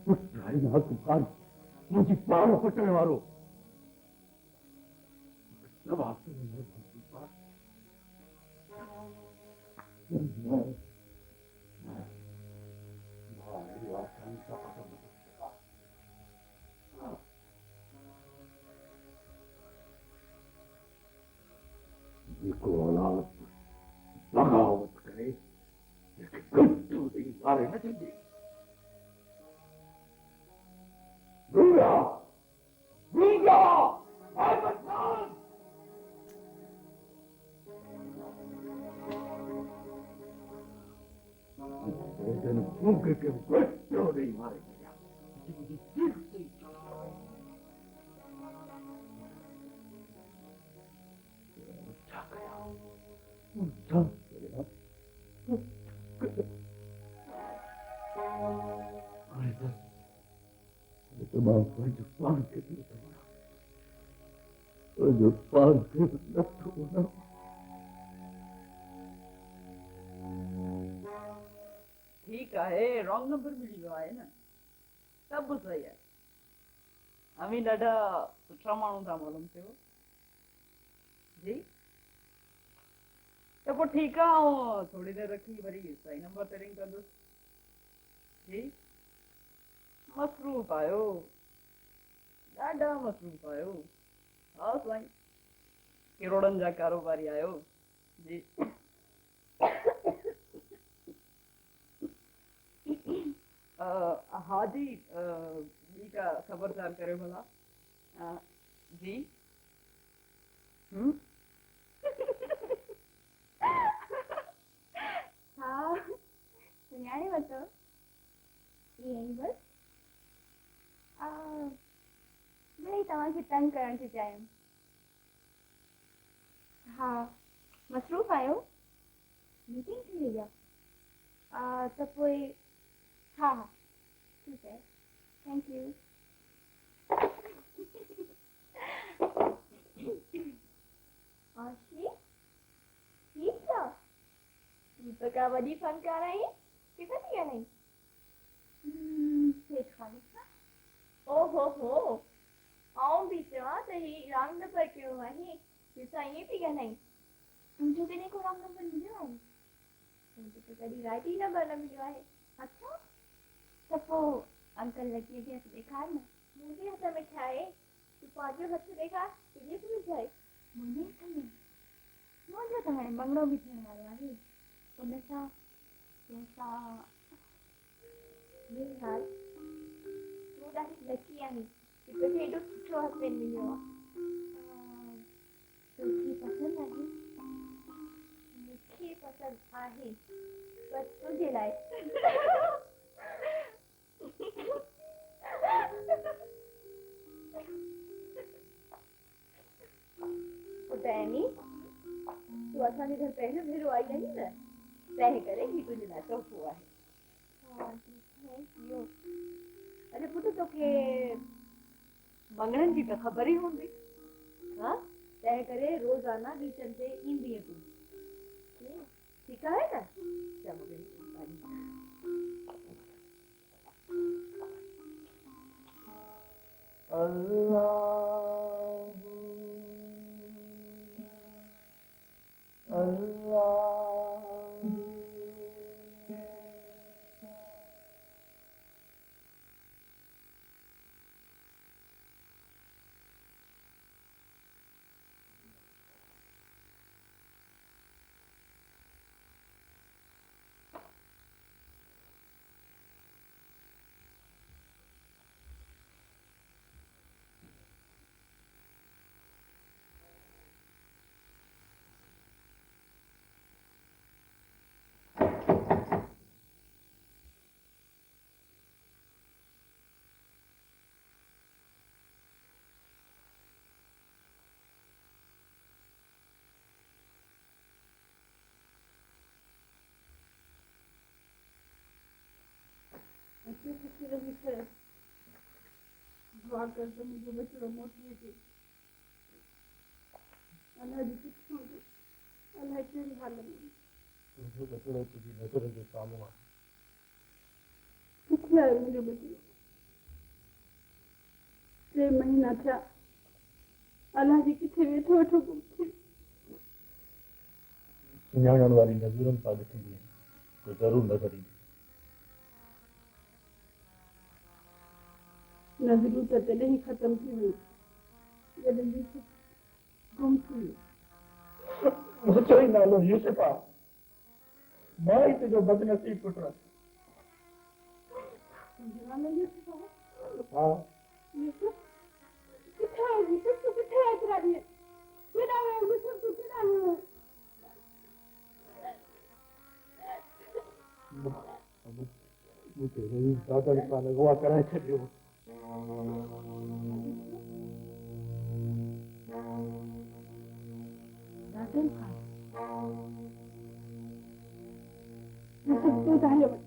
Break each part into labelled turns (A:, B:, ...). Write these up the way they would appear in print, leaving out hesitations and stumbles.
A: पुत्र आई ना पुकार मुझे पार पटने वालों सब आपसे भारी आशंका खत्म को औलाद बगावत करे लेकिन कुछ नहीं मारे न चाहिए गूंगा गूंगा लेकिन गूंगे के कुछ नहीं मारे पान के लिए जो पान के होना
B: ठीक आहे रॉंग नंबर मिली वियो आहे न सभु सही आहे हमें ॾाढा सुठा माण्हू था मालूम थियो जी तो पोइ ठीकु आहे ऐं थोरी देरि रखी वरी सही नंबर ते रिंग कंदुसि जी मसरूफ़ आहियो ॾाढा मसरूफ़ आहियो हा साईं किरोड़नि जा कारोबारी आहियो जी हाँ जी जी का खबरदार करे भला जी
C: हाँ सुञाणे वरितो ईअं ई बसि मिड़ई तव्हांखे तंग करण थी चाहियूं हा मसरूफ़ आहियो मीटिंग थी वई आहे त पोइ हाँ हाँ ठीक है थैंक यू आशी ठीक है दीपिका वॾी फनकार आई किथे थी ॻाल्हाई सेठ खालिसा ओ हो आऊं बि चवां त हीउ रॉन्ग नंबर कयो आहे ॾिसां ईअं थी ॻाल्हाई तुंहिंजो कॾहिं को रॉन्ग नंबर मिलियो आहे तुंहिंजो त कॾहिं राइट ई नंबर न मिलियो आहे अच्छा त पोइ अंकल लॻी बि हथु ॾेखार न मुंहिंजे हथ में छा आहे तूं पंहिंजो हथु ॾेखार तुंहिंजे बि विझाए मुंहिंजे हथ में मुंहिंजो त हाणे मंगणो बि थियण वारो आहे उन सां जंहिंसां हाल तूं ॾाढी लकी आहीं की तोखे एॾो सुठो हसबैंड मिलियो आहे तोखे पसंदि आहे मूंखे पसंदि आहे बसि तुंहिंजे लाइ पुटैनी तूं असांजे घर पहिरियों भेरो आई आहीं न तंहिं करे ही तुंहिंजे लाइ तोहफ़ो आहे अरे पुट तोखे मंगणनि जी त ख़बर ई हूंदी हा तंहिं करे रोज़ाना बीचनि ते ईंदीअ तूं ठीकु आहे न दुआ कर तो मुझे बचड़ो मोटी थी अल्लाह जी कुछ हो अल्लाह तेरी हालत में
A: तुंहिंजो लकिड़ो तुंहिंजी नज़र जे साम्हूं आहे।
D: किथे आयो मुंहिंजो बदिलो? 3 महीना थिया अलाह जी किथे वेठो वेठो गुम थी।
A: सुञाणण वारी नज़रुनि सां ॾिसंदी त ज़रूरु नज़र ईंदी।
D: नज़रूं त तॾहिं ई ख़तम थी वई जॾहिं यूसुफ गुम थी वियो।
A: मुंहिंजो ई नालो यूसुफ आहे। मां ई तुंहिंजो बदनसीब पुटु आहियां।
D: तुंहिंजो नालो यूसुफ आहे?
A: हा।
D: यूसुफ किथे आहे? यूसुफ तूं किथे आहे? एतिरा ॾींहं केॾां वियो? यूसुफ तूं केॾां वियो?
A: मूंखे रहीम दादड़ सां अगवा कराए छॾियो।
D: दादड़ खां? यूसुफ तूं त हलियो वञ,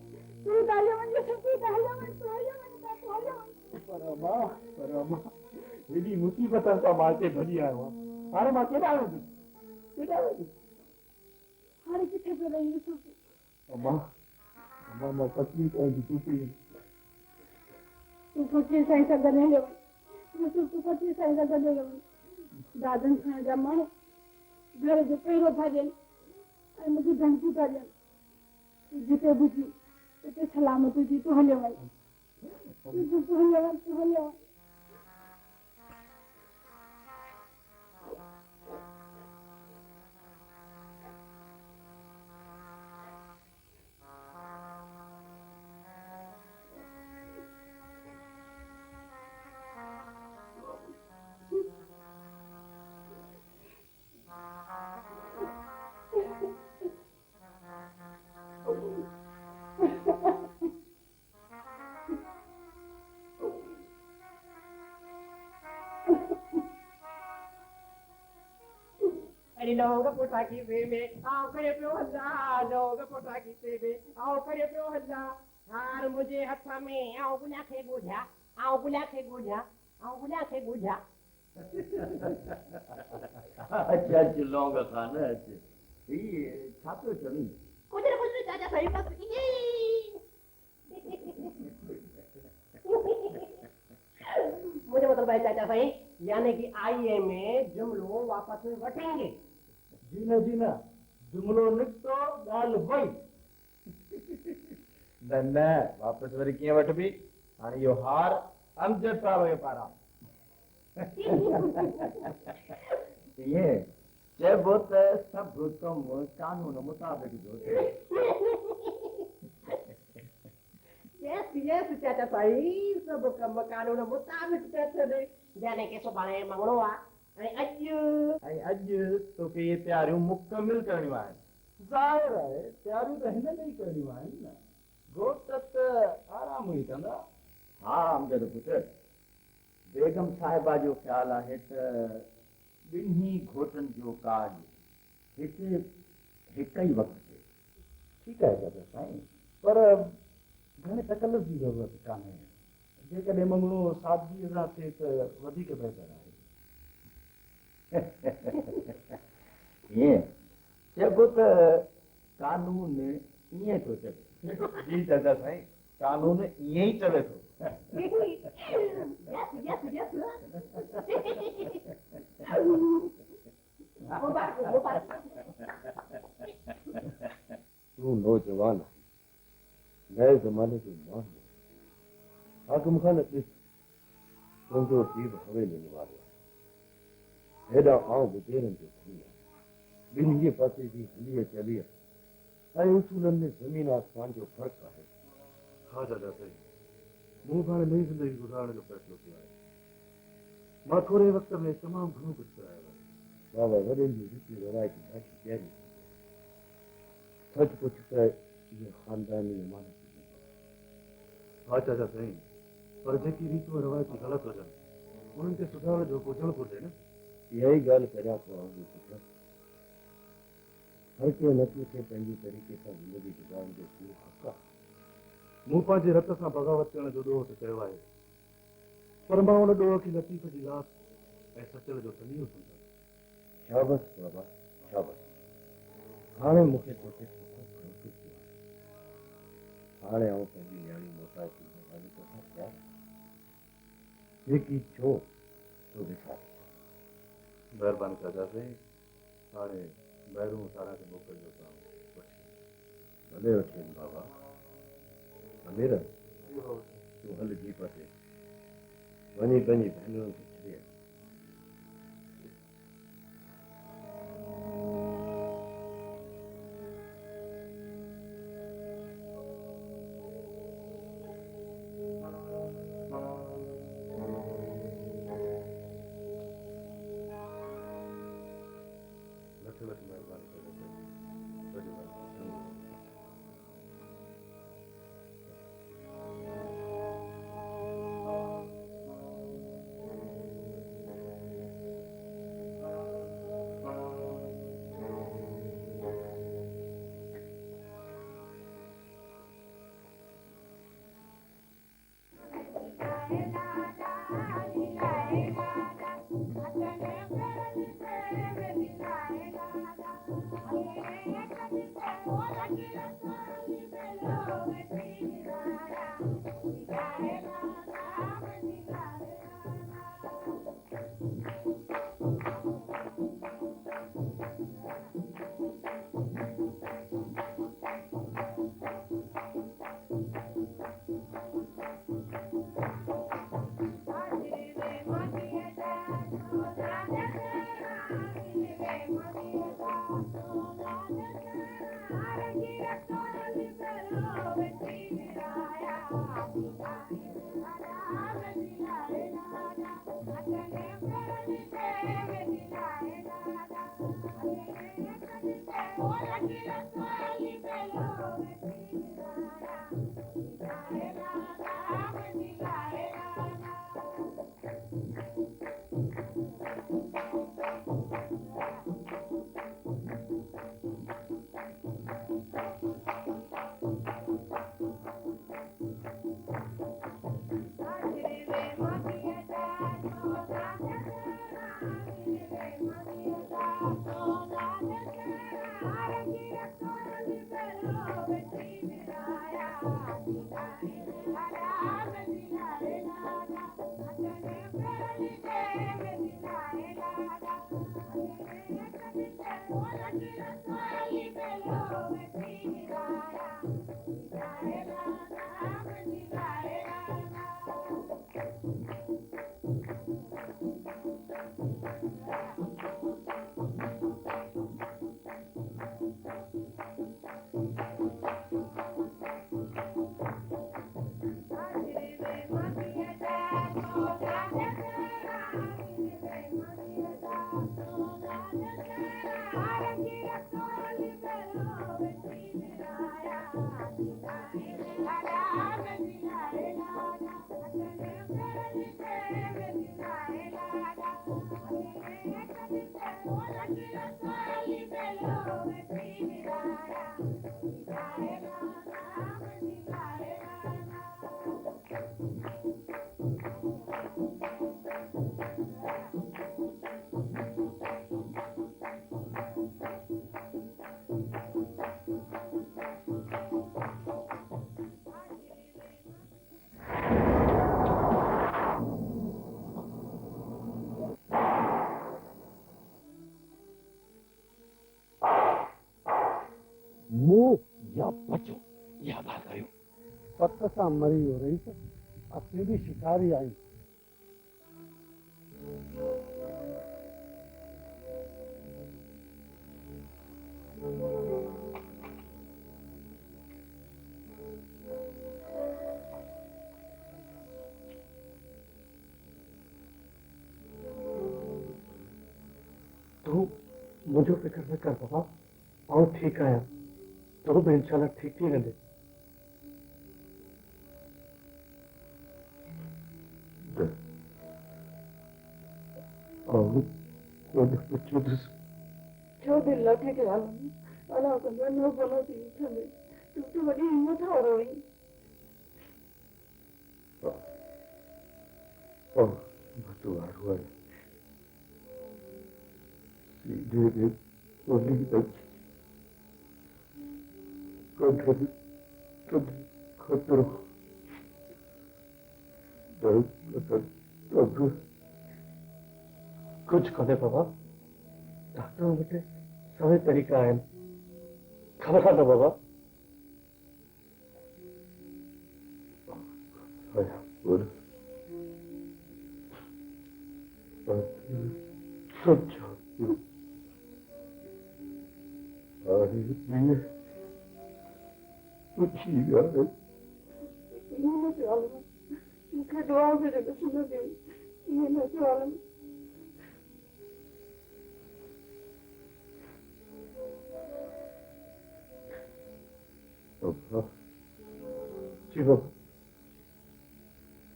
D: तूं त हलियो वञ, यूसुफ तूं त हलियो वञ, तूं हलियो वञ, तूं हलियो वञ।
A: पर अम्मा हेॾी मुसीबतनि सां मां हिते भॼी आयो आहियां। हाणे मां केॾां वेंदुसि? केॾां वेंदुसि?
D: हाणे किथे पियो रही यूसुफ?
A: अम्मा मां पत्नी पंहिंजी टूटी।
D: तूं फकीर साईं सां गॾु हलियो वञ यूसुफ, तूं फकीर साईं सां गॾु हलियो वञ। दादन खां जा माण्हू घर जो पहिरो था ॾियनि ऐं मूंखे धमकियूं था ॾियनि। तूं जिते बुझी उते सलामत हुजी, तूं हलियो वञ। तूं हलियो वञ, तूं हलियो वञ।
E: लोग पोटाकी सेवे आओ करे पियो हल्ला, लोग पोटाकी सेवे आओ करे पियो हल्ला। हार मुझे हथ में आओ गुला खे ॻोझा, आओ गुला खे ॻोझा, आओ गुला खे ॻोझा।
F: अच्छा अच्छा लौंग खान अच्छा ये छा पियो चवी?
E: कुछ न चाचा सही बस मुझे मतलब है चाचा सही, यानी कि आईए में जुमलो वापस वठेंगे।
A: जी न जुमलो निकितो ॻाल्हि वई। न वापसि वरी कीअं वठबी? हाणे इहो हार अमजद साहिब पारां।
F: ईअं चइबो त सभु कमु कानून मुताबिक़ जो थिए।
E: यस चाचा साईं, सभु कम कानून मुताबिक़ था थियनि। यानी कि सुभाणे मंगणो आहे ऐं
A: अॼु तोखे इहे तयारियूं मुकमिल करणियूं आहिनि। ज़ाहिर आहे तयारियूं त हिन में ई करणियूं आहिनि न। घोट त आराम ई कंदा।
F: हा अमजद पुटु, बेगम साहिबा जो ख़्यालु आहे त ॿिन्ही घोटनि जो काज हिते हिक ई वक़्तु थिए।
A: ठीकु आहे दादा साईं, पर घणे तकलीफ़ जी ज़रूरत कान्हे। जेकॾहिं मंगणो सादगीअ सां थिए त वधीक बहितर आहे।
F: ईअं चइबो त कानून ईअं थो चवे।
A: जी दादा साईं, कानून ईअं ई चवे थो।
G: तूं नौजवान नए ज़माने जो माण्हू हाकिम खान ॾिस, तुंहिंजो दीप हवेली में वारो आहे। हेॾा आऊं गुज़ेरनि जो धनी आहे। ॿिन्ही पासे जी हलीअ चलीअ ऐं उसूलनि में ज़मीन आसमान जो फ़र्क़ु आहे।
A: हा दादा साईं, मूं हाणे नई ज़िंदगी गुज़ारण जो फ़ैसिलो कयो आहे। मां थोरे वक़्त में तमामु घणो कुझु करायो आहे।
G: बाबा वॾनि जी रीति रिवायत ॾाढी प्यारी। सचमुच त इहा ख़ानदानी इमारत।
A: हा चाचा साईं, पर जेकी रीतियूं रिवायतूं ग़लति हुजनि उन्हनि खे सुधारण जो हुजणु घुरिजे न।
G: इहा ई ॻाल्हि करियां थो आऊं पुटु। हर कंहिं नस्ल खे पंहिंजे तरीक़े सां ज़िंदगी गुज़ारण जो पूरो हक़ आहे।
A: मूं पंहिंजे रत सां बग़ावत करण जो ॾोह त कयो आहे, पर मां उन ॾोह खे लतीफ़ जी लात ऐं सचल जो सलीहो सम्झां।
G: शाबस बाबा शाबस। हाणे मूंखे तोखे हाणे आउं पंहिंजी न्याणी मोटाए ज़िम्मेवारी तोखां तयार जेकी चओ तो विसारे
H: महिरबानी चाचा साईं हाणे ॿाहिरों सारा खे मोकिलिजो तव्हां वठी
G: भले वठी वञ बाबा अमीर तूं हल जीप ते वञी पंहिंजी भेनरुनि खे छॾे अच।
H: लख लख महिरबानी चाचा साईं वॾी महिरबानी
G: मुंह या बचो याद आ गयो
I: पत सां मरी हो रही असीं बि शिकारी आहियूं तूं मुंहिंजो फिक्र न कर बाबा आउं ठीकु आहियां तो भी इंशाल्लाह ठीक थी वेंदे
D: छो दिल लगे ख्याल अला कंदा न बोलो थी उठंदे तू तो वॾी हिम्मत वारो हुई
G: बतू आरुआ सीधे दे ओली तक कद खतरो डॉक्टर
I: कुछ कोन्हे बाबा डॉक्टर वटि सभई तरीक़ा आहिनि ख़बर आहे न बाबा
D: मूंखे दुआ में कुझु न ॾियो ईअं न चवां
I: जी बाबा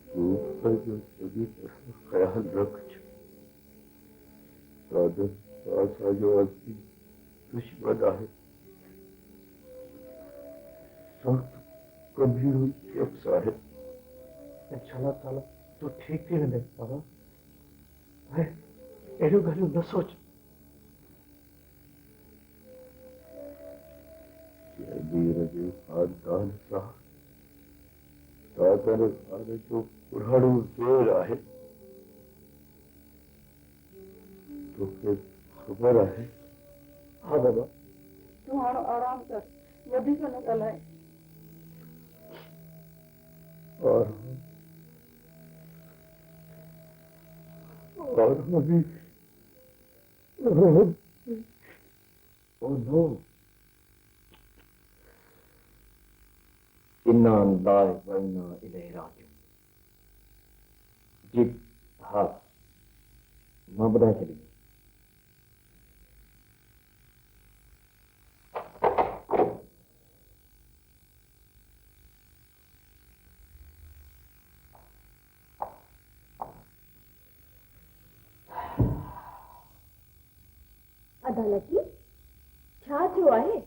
G: तू पंहिंजो सॼी तरह ख़्यालु रखिजो दादा असांजो असली दुश्मन आहे सख़्त गंभीर शख़्स आहे
I: इंशाल्लाह ताला तू ठीक थी वेंदे बाबा हाय अहिड़ियूं ॻाल्हियूं न सोच
G: वीर जे ख़ानदान सां दादर खान जो पुराणो ज़ोर आहे तोखे ख़बर आहे
I: हा बाबा
D: तूं हाणे आराम कर वधीक न ॻाल्हाए
G: और भी
F: Oh no. इन्ना लिल्लाहि व इन्ना इलैहि राजिऊन। जी हाँ मां ॿुधाए छॾी
C: अदालती छा थियो आहे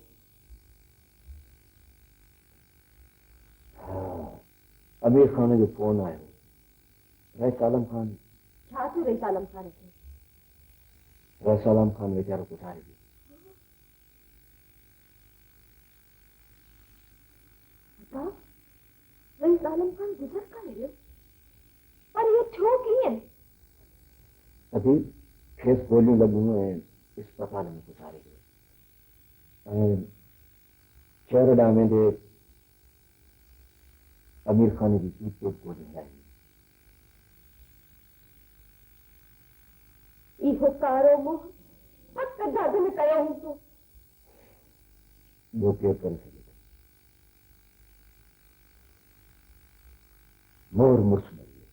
F: अमीर खान जो फोन आयो रईस आलम खान
C: छा थियो रईस आलम खान खे
F: रईस आलम खान वीचारो गुज़ारे वियो
C: बता रईस आलम खान गुज़र करे वियो पर इहो थियो कीअं
F: अभी खेस गोलियूं लॻियूं ऐं अस्पताल में गुज़ारे वियो ऐं शहर ॾांहुं वेंदे अमीर खान जी जीप ते गोलियूं लॻियूं
C: इहो कारो मोह पक दाद में कयो हूंदो
F: ॿियो केरु करे सघे थो मोर मुड़ुस मरी वियो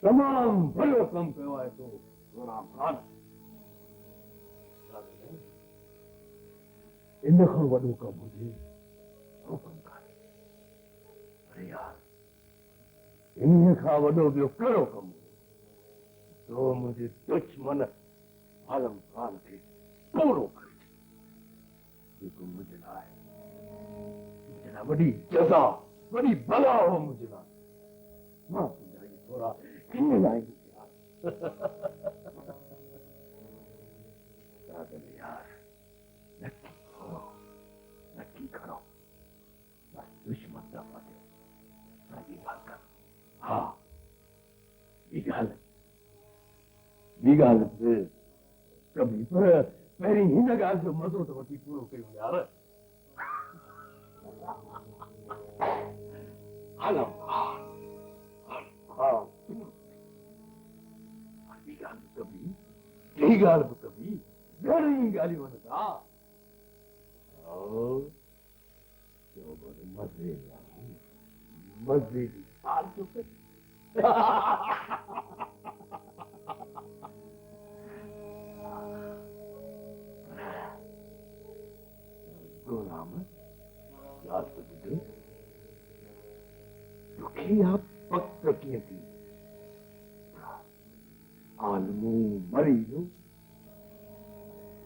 G: तमामु भलो कमु कयो आहे तो गुलाम खान इन खां वॾो कमु हुजे हुकुम कान्हे अरे यार इन खां वॾो ॿियो कहिड़ो कमु तो मुंहिंजे दुश्मन आलम खान खे पूरो करे छॾियो जेको मुंहिंजे लाइ वॾी जज़ा वॾी बला हो मुंहिंजे लाइ मां तुंहिंजा इहे थोरा कीअं लाइ यार नक्की खड़ो बस दुश्मन दफ़ा थियो साॻी ॻाल्हि कर हा ॿी ॻाल्हि कभी पर पहिरीं हिन ॻाल्हि जो मज़ो त वठी पूरो कयूं यार आलम खान हा ॿी ॻाल्हि कभी टी ॻाल्हि बि कभी घणी ॻाल्हियूं आहिनि था मज़े जी ॻाल्हि थो गुलाम ॻाल्हि त ॿुध तोखे इहा पक कीअं थी आलमू मरी वियो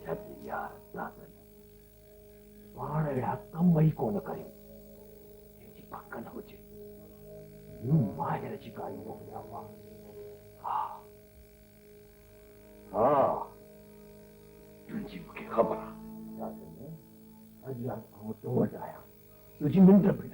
G: छॾ यार दादन पाण अहिड़ा कम ई कोन कयूं जंहिंजी पक न हुजे मूं माहिर जी ॻाल्हि मोकिलिया हुआ हा हा तुंहिंजी मूंखे ख़बर आहे दादन अॼु राति आउं तो वटि आहियां तुंहिंजी मिंट पई